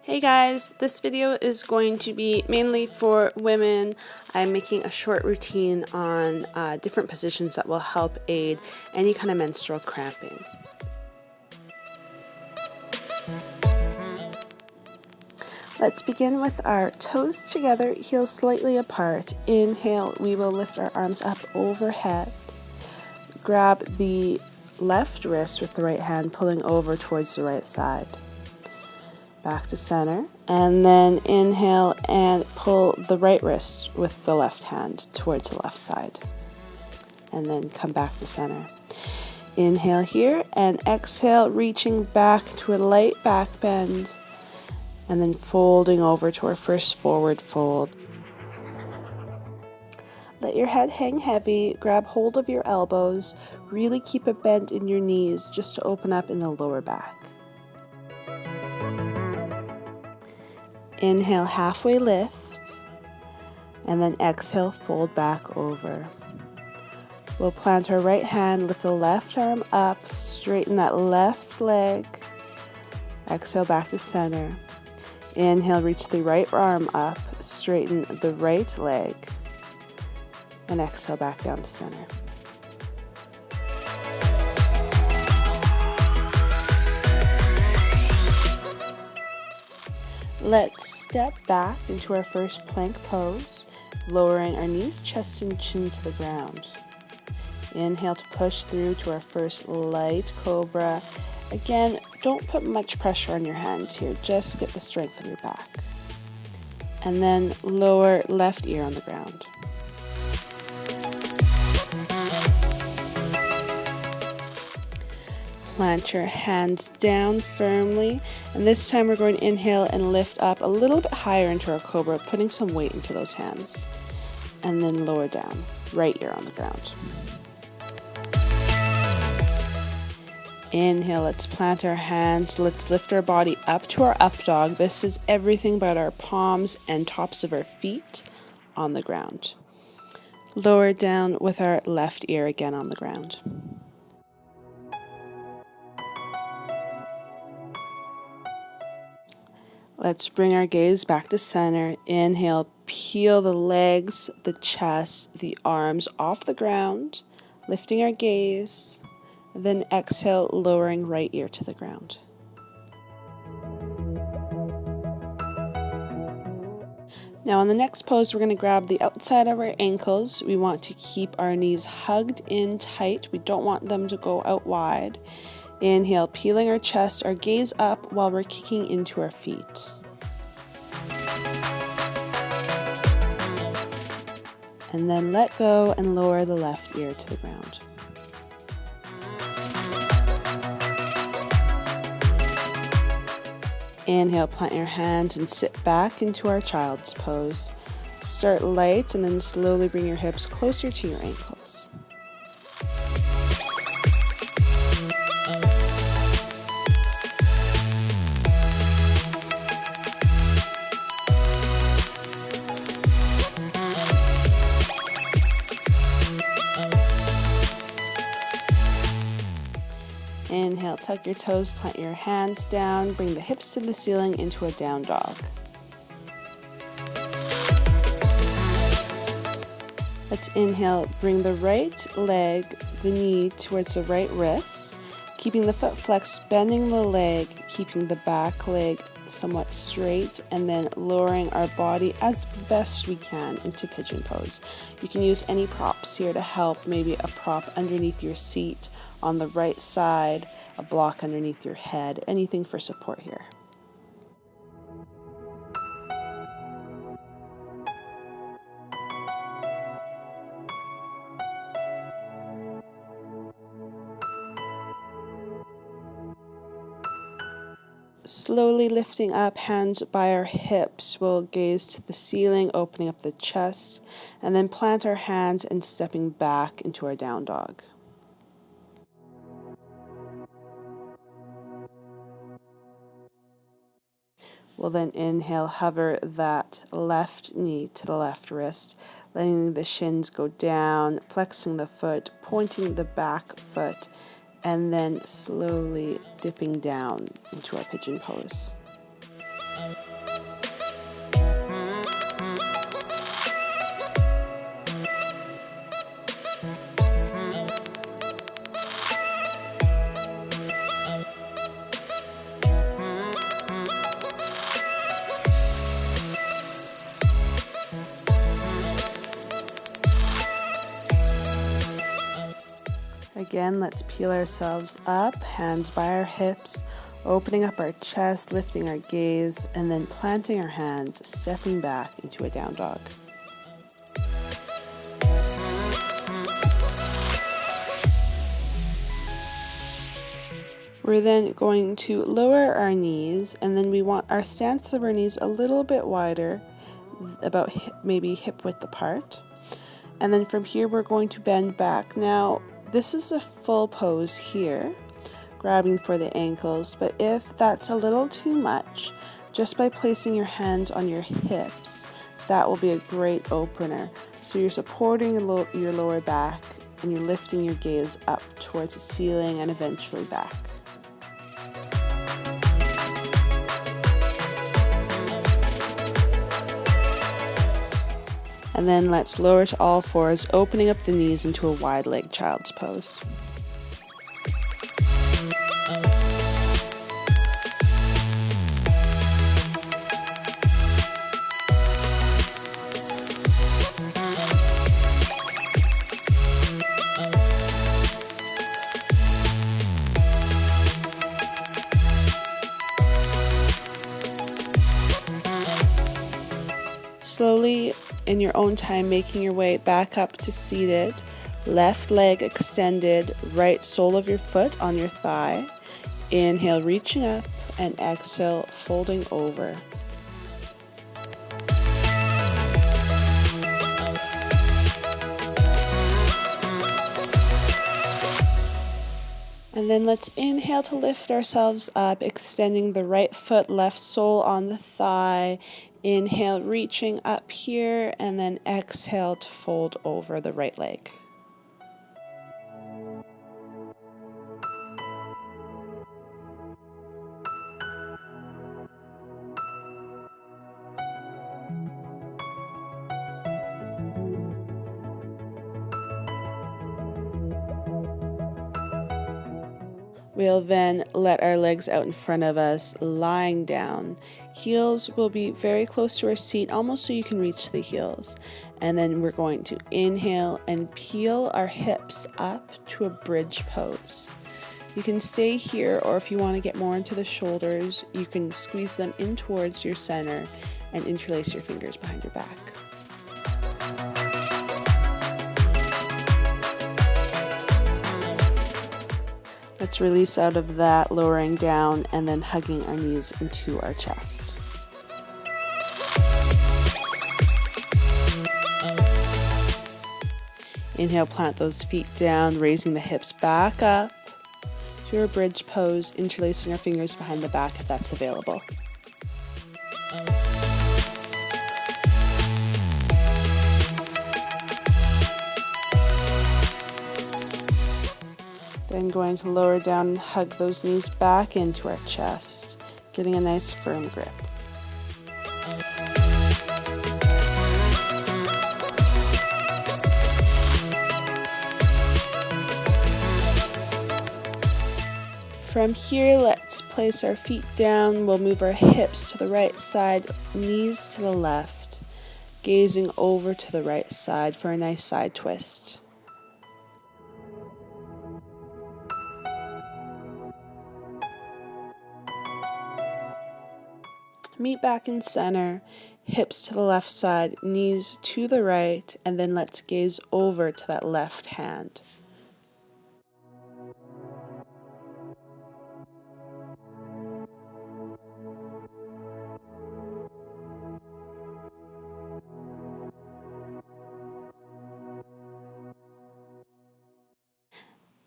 Hey guys, this video is going to be mainly for women. I'm making a short routine on different positions that will help aid any kind of menstrual cramping. Let's begin with our toes together, heels slightly apart. Inhale, we will lift our arms up overhead. Grab the left wrist with the right hand, pulling over towards the right side. Back to center, and then inhale and pull the right wrist with the left hand towards the left side, and then come back to center. Inhale here and exhale, reaching back to a light back bend, and then folding over to our first forward fold. Let your head hang heavy, grab hold of your elbows, really keep a bend in your knees just to open up in the lower back. Inhale, halfway lift, and then exhale, fold back over. We'll plant our right hand, lift the left arm up, straighten that left leg. Exhale, back to center. Inhale, reach the right arm up, straighten the right leg, and exhale, back down to center. Let's step back into our first plank pose, lowering our knees, chest and chin to the ground. Inhale to push through to our first light cobra. Again, don't put much pressure on your hands here, just get the strength of your back. And then lower left ear on the ground. Plant your hands down firmly, and this time we're going to inhale and lift up a little bit higher into our cobra, putting some weight into those hands, and then lower down, right ear on the ground. Inhale, let's plant our hands, let's lift our body up to our up dog. This is everything but our palms and tops of our feet on the ground. Lower down with our left ear again on the ground. Let's bring our gaze back to center. Inhale, peel the legs, the chest, the arms off the ground, lifting our gaze. Then exhale, lowering right ear to the ground. Now on the next pose, we're going to grab the outside of our ankles. We want to keep our knees hugged in tight. We don't want them to go out wide. Inhale, peeling our chest, our gaze up while we're kicking into our feet. And then let go and lower the left ear to the ground. Inhale, plant your hands and sit back into our child's pose. Start light and then slowly bring your hips closer to your ankles. Inhale, tuck your toes, plant your hands down, bring the hips to the ceiling into a down dog. Let's inhale, bring the right leg, the knee towards the right wrist, keeping the foot flexed, bending the leg, keeping the back leg somewhat straight, and then lowering our body as best we can into pigeon pose. You can use any props here to help, maybe a prop underneath your seat on the right side, a block underneath your head, anything for support here. Slowly lifting up, hands by our hips, we'll gaze to the ceiling, opening up the chest, and then plant our hands and stepping back into our down dog. We'll then inhale, hover that left knee to the left wrist, letting the shins go down, flexing the foot, pointing the back foot, and then slowly dipping down into our pigeon pose. Again, let's peel ourselves up, hands by our hips, opening up our chest, lifting our gaze, and then planting our hands, stepping back into a down dog. We're then going to lower our knees, and then we want our stance of our knees a little bit wider, about maybe hip width apart. And then from here, we're going to bend back. Now, this is a full pose here, grabbing for the ankles, but if that's a little too much, just by placing your hands on your hips, that will be a great opener. So you're supporting your lower back and you're lifting your gaze up towards the ceiling and eventually back. And then let's lower to all fours, opening up the knees into a wide leg child's pose. Slowly, in your own time, making your way back up to seated, left leg extended, right sole of your foot on your thigh. Inhale, reaching up, and exhale, folding over. And then let's inhale to lift ourselves up, extending the right foot, left sole on the thigh. Inhale, reaching up here, and then exhale to fold over the right leg. We'll then let our legs out in front of us, lying down. Heels will be very close to our seat, almost so you can reach the heels. And then we're going to inhale and peel our hips up to a bridge pose. You can stay here, or if you want to get more into the shoulders, you can squeeze them in towards your center and interlace your fingers behind your back. Let's release out of that, lowering down and then hugging our knees into our chest. Inhale, plant those feet down, raising the hips back up to our bridge pose, interlacing our fingers behind the back if that's available. Then going to lower down and hug those knees back into our chest, getting a nice firm grip. From here, let's place our feet down. We'll move our hips to the right side, knees to the left, gazing over to the right side for a nice side twist. Meet back in center, hips to the left side, knees to the right, and then let's gaze over to that left hand.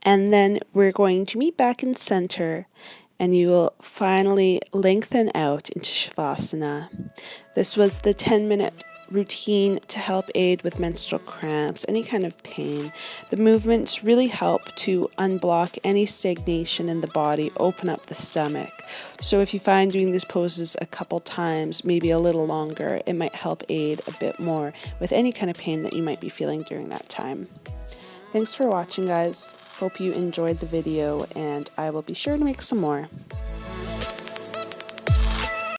And then we're going to meet back in center, and you will finally lengthen out into Shavasana. This was the 10-minute routine to help aid with menstrual cramps, any kind of pain. The movements really help to unblock any stagnation in the body, open up the stomach. So if you find doing these poses a couple times, maybe a little longer, it might help aid a bit more with any kind of pain that you might be feeling during that time. Thanks for watching, guys. Hope you enjoyed the video, and I will be sure to make some more.